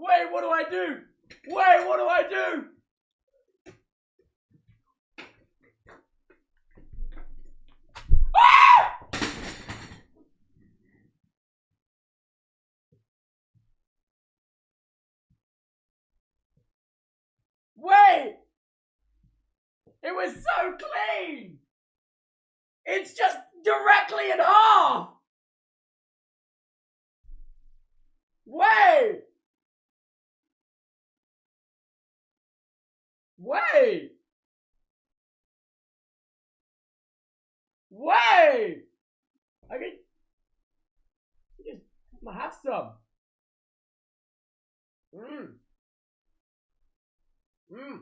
Wait, what do I do? Wait, what do I do? Wait! It was so clean! It's just directly in half! Wait! Wait! Wait! I can just have some. Mmm. Mmm.